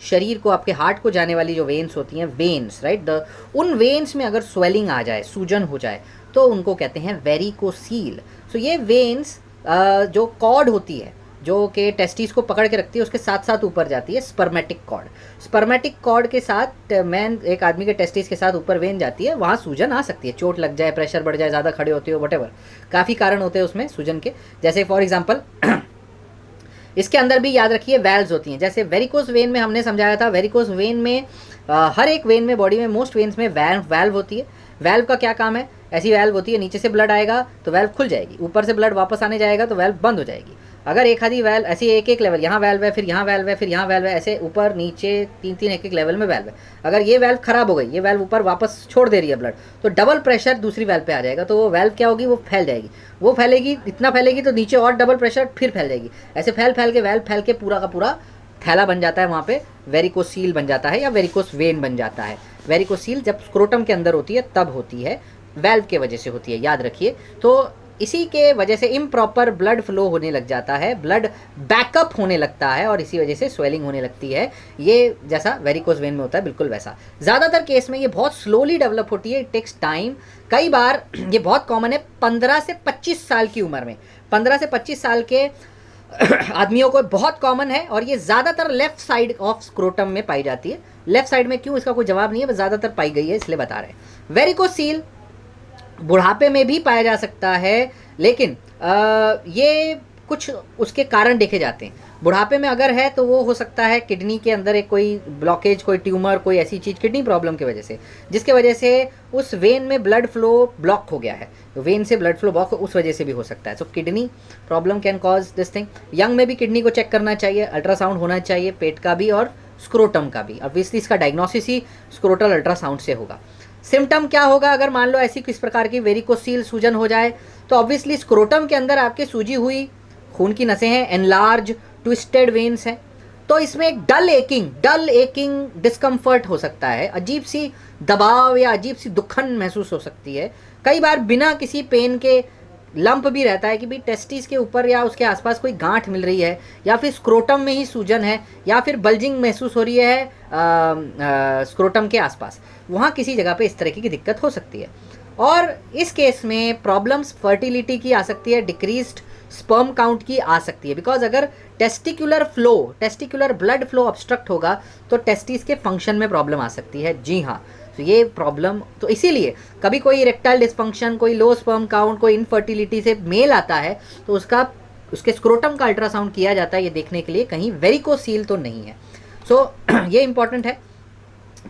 शरीर को, आपके हार्ट को जाने वाली जो वेन्स होती हैं, वेन्स, राइट, उन वेन्स में अगर स्वेलिंग आ जाए, सूजन हो जाए, तो उनको कहते हैं वेरिकोसील। सो ये वेन्स जो कॉर्ड होती है, जो कि टेस्टिस को पकड़ के रखती है, उसके साथ साथ ऊपर जाती है स्पर्मेटिक कॉर्ड। स्पर्मेटिक कॉर्ड के साथ मैन, एक आदमी के टेस्टिस के साथ ऊपर वेन जाती है, वहाँ सूजन आ सकती है, चोट लग जाए, प्रेशर बढ़ जाए, ज़्यादा खड़े होते हो, वटेवर, काफ़ी कारण होते हैं उसमें सूजन के। जैसे फॉर एग्जांपल इसके अंदर भी याद रखिए वैल्व्स होती हैं। जैसे वेरिकोस वेन में हमने समझाया था, वेरिकोस वेन में हर एक वेन में, बॉडी में मोस्ट वेन्स में वैल्व होती है। वैल्व का क्या काम है? ऐसी वैल्व होती है, नीचे से ब्लड आएगा तो वैल्व खुल जाएगी, ऊपर से ब्लड वापस आने जाएगा तो वैल्व बंद हो जाएगी। अगर एक आधी वैल्व ऐसी, एक एक लेवल, यहाँ वैल्व है, फिर यहाँ वैल्व है, फिर यहाँ वैल्व है, ऐसे ऊपर नीचे 3-3 एक एक लेवल में वैल्व है। अगर ये वैल्व खराब हो गई, ये वैल्व ऊपर वापस छोड़ दे रही है ब्लड, तो डबल प्रेशर दूसरी वैल्व पे आ जाएगा, तो वो वैल्व क्या होगी, वो फैल जाएगी। वो फैलेगी, इतना फैलेगी तो नीचे और डबल प्रेशर फिर फैल जाएगी। ऐसे फैल के वैल्व फैल के पूरा का पूरा थैला बन जाता है, वहाँ पे वेरिकोसील बन जाता है या वेरिकोस वेन बन जाता है। वेरिकोसील जब स्क्रोटम के अंदर होती है तब होती है, वैल्व के वजह से होती है, याद रखिए। तो इसी के वजह से इम्प्रॉपर ब्लड फ्लो होने लग जाता है, ब्लड बैकअप होने लगता है, और इसी वजह से स्वेलिंग होने लगती है। ये जैसा वेरिकोस वेन में होता है, बिल्कुल वैसा। ज़्यादातर केस में ये बहुत स्लोली डेवलप होती है, इट टेक्स टाइम। कई बार ये बहुत कॉमन है 15 से 25 साल की उम्र में, 15 से 25 साल के आदमियों को बहुत कॉमन है, और ये ज़्यादातर लेफ्ट साइड ऑफ स्क्रोटम में पाई जाती है। लेफ्ट साइड में क्यों, इसका कोई जवाब नहीं है, बस ज़्यादातर पाई गई है, इसलिए बता रहे हैं। वेरिकोसील बुढ़ापे में भी पाया जा सकता है, लेकिन ये कुछ उसके कारण देखे जाते हैं। बुढ़ापे में अगर है तो वो हो सकता है किडनी के अंदर एक कोई ब्लॉकेज, कोई ट्यूमर, कोई ऐसी चीज़, किडनी प्रॉब्लम की वजह से, जिसके वजह से उस वेन में ब्लड फ्लो ब्लॉक हो गया है, वेन से ब्लड फ्लो ब्लॉक, उस वजह से भी हो सकता है। सो kidney problem can cause this thing. Young में भी किडनी को चेक करना चाहिए, अल्ट्रासाउंड होना चाहिए, पेट का भी और स्क्रोटम का भी। ऑब्वियसली इसका डायग्नोसिस ही स्क्रोटल अल्ट्रासाउंड से होगा। सिम्टम क्या होगा अगर मान लो ऐसी किस प्रकार की वेरिकोसील सूजन हो जाए? तो ऑब्वियसली स्क्रोटम के अंदर आपके सूजी हुई खून की नसें हैं, एनलार्ज ट्विस्टेड वेन्स हैं, तो इसमें एक डल एकिंग डिस्कम्फर्ट हो सकता है, अजीब सी दबाव या अजीब सी दुखन महसूस हो सकती है। कई बार बिना किसी पेन के लंप भी रहता है कि भाई टेस्टिस के ऊपर या उसके आसपास कोई गांठ मिल रही है, या फिर स्क्रोटम में ही सूजन है, या फिर बल्जिंग महसूस हो रही है स्क्रोटम के आसपास, वहाँ किसी जगह पे इस तरह की दिक्कत हो सकती है। और इस केस में प्रॉब्लम्स फर्टिलिटी की आ सकती है, डिक्रीज्ड स्पर्म काउंट की आ सकती है, बिकॉज अगर टेस्टिकुलर ब्लड फ्लो ऑब्स्ट्रक्ट होगा तो टेस्टिस के फंक्शन में प्रॉब्लम आ सकती है। जी हाँ, तो ये प्रॉब्लम, तो इसीलिए कभी कोई इरेक्टाइल डिस्फंक्शन, कोई लो स्पर्म काउंट, कोई इनफर्टिलिटी से मेल आता है तो उसके स्क्रोटम का अल्ट्रासाउंड किया जाता है, ये देखने के लिए कहीं वेरिकोसील तो नहीं है। सो ये इंपॉर्टेंट है।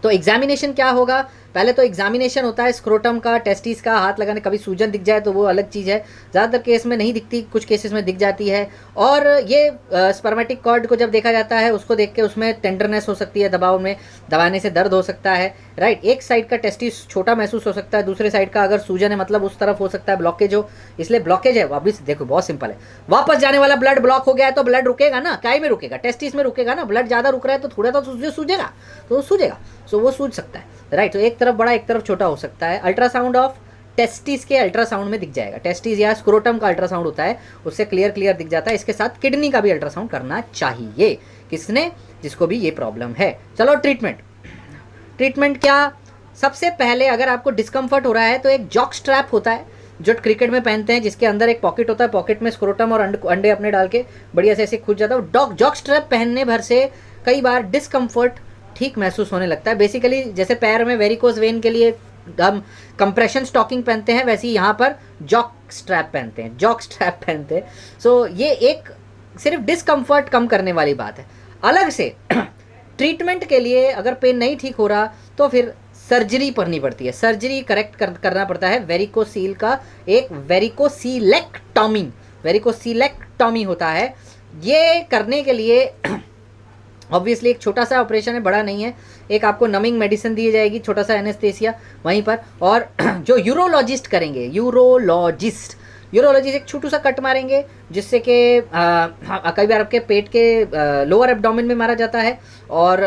तो एग्जामिनेशन क्या होगा? पहले तो एग्जामिनेशन होता है स्क्रोटम का, टेस्टिस का, हाथ लगाने, कभी सूजन दिख जाए तो वो अलग चीज़ है, ज़्यादातर केस में नहीं दिखती, कुछ केसेस में दिख जाती है। और ये स्पर्मेटिक कॉर्ड को जब देखा जाता है, उसको देख के उसमें टेंडरनेस हो सकती है, दबाव में दबाने से दर्द हो सकता है, राइट। एक साइड का टेस्टिस छोटा महसूस हो सकता है, दूसरे साइड का अगर सूजन है मतलब उस तरफ हो सकता है ब्लॉकेज हो, इसलिए ब्लॉकेज है। वापिस देखो, बहुत सिंपल है, वापस जाने वाला ब्लड ब्लॉक हो गया है तो ब्लड रुकेगा ना, काय में रुकेगा? टेस्टिस में रुकेगा ना। ब्लड ज़्यादा रुक रहा है तो थोड़ा तो सूजेगा, तो सूजेगा, सो वो सूज सकता है, राइट। तो एक तरफ बड़ा एक तरफ छोटा हो सकता है। अल्ट्रासाउंड ऑफ टेस्टिस के अल्ट्रासाउंड में दिख जाएगा, टेस्टिस या स्क्रोटम का अल्ट्रासाउंड होता है, उससे क्लियर दिख जाता है। इसके साथ किडनी का भी अल्ट्रासाउंड करना चाहिए, किसने, जिसको भी ये प्रॉब्लम है। चलो ट्रीटमेंट क्या? सबसे पहले अगर आपको डिस्कम्फर्ट हो रहा है तो एक जॉक स्ट्रैप होता है जो क्रिकेट में पहनते हैं, जिसके अंदर एक पॉकेट होता है, पॉकेट में स्क्रोटम और अंडे अपने डाल के बढ़िया से ऐसे खुज जाता है। जॉक स्ट्रैप पहनने भर से कई बार डिस्कम्फर्ट ठीक महसूस होने लगता है। बेसिकली जैसे पैर में वेरिकोस वेन के लिए हम कंप्रेशन स्टॉकिंग पहनते हैं, वैसे ही यहाँ पर जॉक स्ट्रैप पहनते हैं। सो ये एक सिर्फ डिस्कम्फर्ट कम करने वाली बात है। अलग से ट्रीटमेंट के लिए अगर पेन नहीं ठीक हो रहा तो फिर सर्जरी करनी पड़ती है, सर्जरी करना पड़ता है। वेरिकोसील का एक वेरिकोसीलेक्टॉमी होता है। ये करने के लिए ऑब्वियसली एक छोटा सा ऑपरेशन है, बड़ा नहीं है। एक आपको नमिंग मेडिसिन दी जाएगी, छोटा सा एनेस्थेसिया वहीं पर, और जो यूरोलॉजिस्ट करेंगे, यूरोलॉजिस्ट एक छोटू सा कट मारेंगे, जिससे कि कई बार आपके पेट के लोअर एब्डोमेन में मारा जाता है, और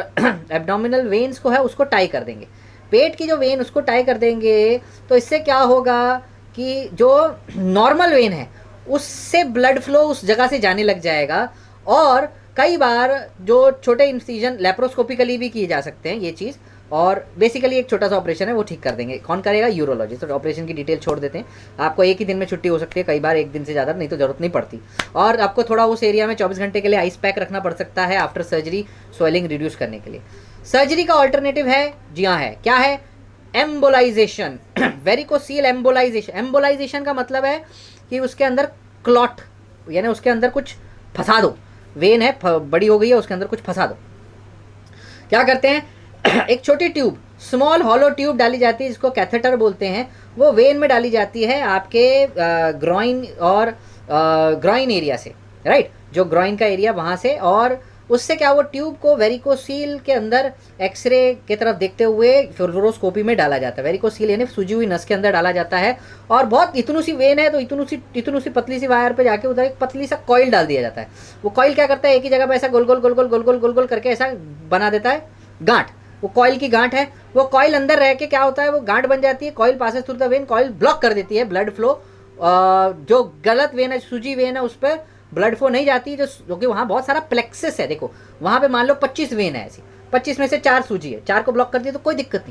एब्डोमिनल वेन्स को है उसको टाई कर देंगे, पेट की जो वेन उसको टाई कर देंगे। तो इससे क्या होगा कि जो नॉर्मल वेन है उससे ब्लड फ्लो उस जगह से जाने लग जाएगा, और कई बार जो छोटे इंसिजन लेप्रोस्कोपिकली भी किए जा सकते हैं ये चीज़, और बेसिकली एक छोटा सा ऑपरेशन है वो ठीक कर देंगे। कौन करेगा? यूरोलॉजिस्ट। तो ऑपरेशन की डिटेल छोड़ देते हैं, आपको एक ही दिन में छुट्टी हो सकती है, कई बार एक दिन से ज़्यादा, नहीं तो ज़रूरत नहीं पड़ती। और आपको थोड़ा उस एरिया में 24 घंटे के लिए आइस पैक रखना पड़ सकता है आफ्टर सर्जरी, स्वेलिंग रिड्यूस करने के लिए। सर्जरी का ऑल्टरनेटिव है, जी हाँ है, क्या है? Embolisation, varicocele embolisation. एम्बोलाइजेशन का मतलब है कि उसके अंदर क्लॉट, यानी उसके अंदर कुछ फंसा दो, वेन है बड़ी हो गई है, उसके अंदर कुछ फंसा दो। क्या करते हैं? एक छोटी ट्यूब, स्मॉल हॉलो ट्यूब डाली जाती है, जिसको कैथेटर बोलते हैं, वो वेन में डाली जाती है आपके ग्रॉइन और ग्रॉइन एरिया से, राइट, जो ग्रॉइन का एरिया वहाँ से, और उससे क्या, वो ट्यूब को वेरिकोसील के अंदर एक्सरे की तरफ देखते हुए फ्लोरोस्कोपी में डाला जाता है। वेरिकोसील यानी सूजी हुई नस के अंदर डाला जाता है, और बहुत इतनी सी वेन है तो इतनी सी पतली सी वायर पे जाके उधर एक पतली सा कॉइल डाल दिया जाता है। वो कॉइल क्या करता है? एक ही जगह पे ऐसा गोल गोल गोल गोल गोल गोल गोल गोल करके ऐसा बना देता है गांठ, वो कॉइल की गांठ है। वो कॉइल अंदर रह के क्या होता है, वो गांठ बन जाती है, coil passes through the when, coil block कर देती है ब्लड फ्लो, जो गलत वेन है, सूजी वेन है, उस पर ब्लड फ्लो नहीं जाती, जो कि वहाँ बहुत सारा प्लेक्सिस है। देखो वहाँ पे मान लो 25 वेन है ऐसी, 25 में से 4 सूजी है, 4 को ब्लॉक कर दिया तो कोई दिक्कत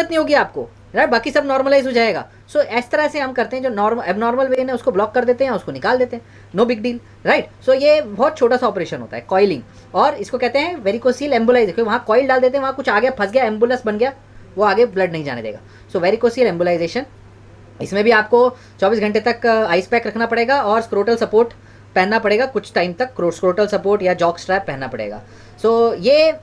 नहीं होगी आपको, राइट, बाकी सब नॉर्मलाइज हो जाएगा। सो इस तरह से हम करते हैं, जो एबनॉर्मल वेन है उसको ब्लॉक कर देते हैं, उसको निकाल देते हैं, नो बिग डील, राइट। सो ये बहुत छोटा सा ऑपरेशन होता है, कॉइलिंग, और इसको कहते हैं वेरिकोसील एम्बुलाइज। देखो वहाँ कॉइल डाल देते हैं, वहाँ कुछ आ गया, फंस गया, एम्बुलस बन गया, वो आगे ब्लड नहीं जाने देगा। सो वेरिकोसील एम्बुलाइजेशन, इसमें भी आपको 24 घंटे तक आइस पैक रखना पड़ेगा और स्क्रोटल सपोर्ट पहनना पड़ेगा, कुछ टाइम तक स्क्रोटल सपोर्ट या जॉक स्ट्रैप पहनना पड़ेगा। सो ये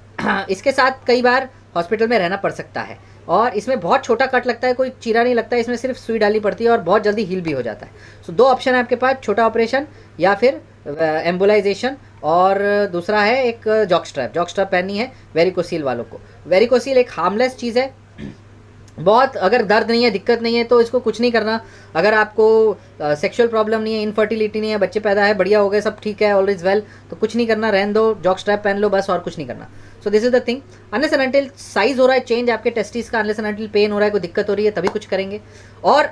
इसके साथ कई बार हॉस्पिटल में रहना पड़ सकता है, और इसमें बहुत छोटा कट लगता है, कोई चीरा नहीं लगता है, इसमें सिर्फ सुई डाली पड़ती है और बहुत जल्दी हील भी हो जाता है। सो 2 ऑप्शन है आपके पास, छोटा ऑपरेशन या फिर एम्बुलाइजेशन, और दूसरा है एक जॉक स्ट्रैप पहननी है वेरिकोसील वालों को। वेरिकोसील एक हार्मलेस चीज़ है, बहुत, अगर दर्द नहीं है, दिक्कत नहीं है तो इसको कुछ नहीं करना। अगर आपको सेक्सुअल प्रॉब्लम नहीं है, इनफर्टिलिटी नहीं है, बच्चे पैदा है, बढ़िया हो गए, सब ठीक है, ऑल इज वेल, तो कुछ नहीं करना, रहने दो, जॉक स्ट्रैप पहन लो बस, और कुछ नहीं करना। So this is the thing. Unless and until size हो रहा है चेंज आपके टेस्टिस का, अनलेस एंड अनटिल पेन हो रहा है, कोई दिक्कत हो रही है, तभी कुछ करेंगे। और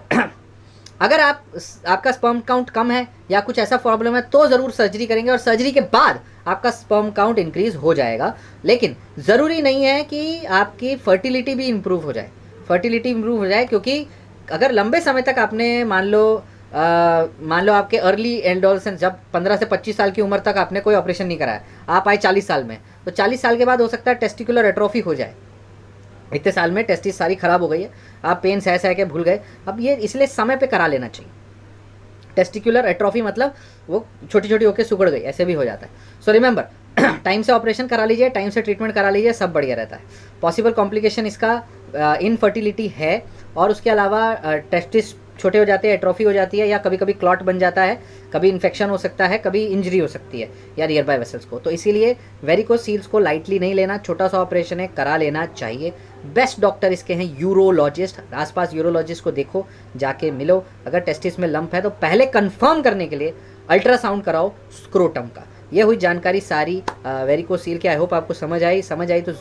अगर आपका स्पर्म काउंट कम है या कुछ ऐसा प्रॉब्लम है तो ज़रूर सर्जरी करेंगे, और सर्जरी के बाद आपका स्पर्म काउंट इंक्रीज हो जाएगा। लेकिन ज़रूरी नहीं है कि आपकी फर्टिलिटी भी इंप्रूव हो जाए, क्योंकि अगर लंबे समय तक आपने मान लो आपके अर्ली एडोलसेंस, जब 15 से 25 साल की उम्र तक आपने कोई ऑपरेशन नहीं कराया, आप आए 40 साल में, तो 40 साल के बाद हो सकता है टेस्टिकुलर एट्रोफी हो जाए। इतने साल में टेस्टिस सारी खराब हो गई है, आप पेन सह के भूल गए, अब ये इसलिए समय पे करा लेना चाहिए। टेस्टिकुलर एट्रोफी मतलब वो छोटी छोटी होकर सुगड़ गई, ऐसे भी हो जाता है। सो रिमेंबर, टाइम से ऑपरेशन करा लीजिए, टाइम से ट्रीटमेंट करा लीजिए, सब बढ़िया रहता है। पॉसिबल कॉम्प्लिकेशन इसका इनफर्टिलिटी है, और उसके अलावा टेस्टिस छोटे हो जाते हैं, एट्रोफी हो जाती है, या कभी कभी क्लॉट बन जाता है, कभी इन्फेक्शन हो सकता है, कभी इंजरी हो सकती है या नियर बाय वेसल्स को। तो इसीलिए वेरिकोसील्स को लाइटली नहीं लेना, छोटा सा ऑपरेशन है, करा लेना चाहिए। बेस्ट डॉक्टर इसके हैं यूरोलॉजिस्ट, आसपास यूरोलॉजिस्ट को देखो, जाके मिलो। अगर टेस्टिस में लंप है तो पहले कंफर्म करने के लिए अल्ट्रासाउंड कराओ स्क्रोटम का। ये हुई जानकारी सारी वेरिकोसील की। आई होप आपको समझ आई तो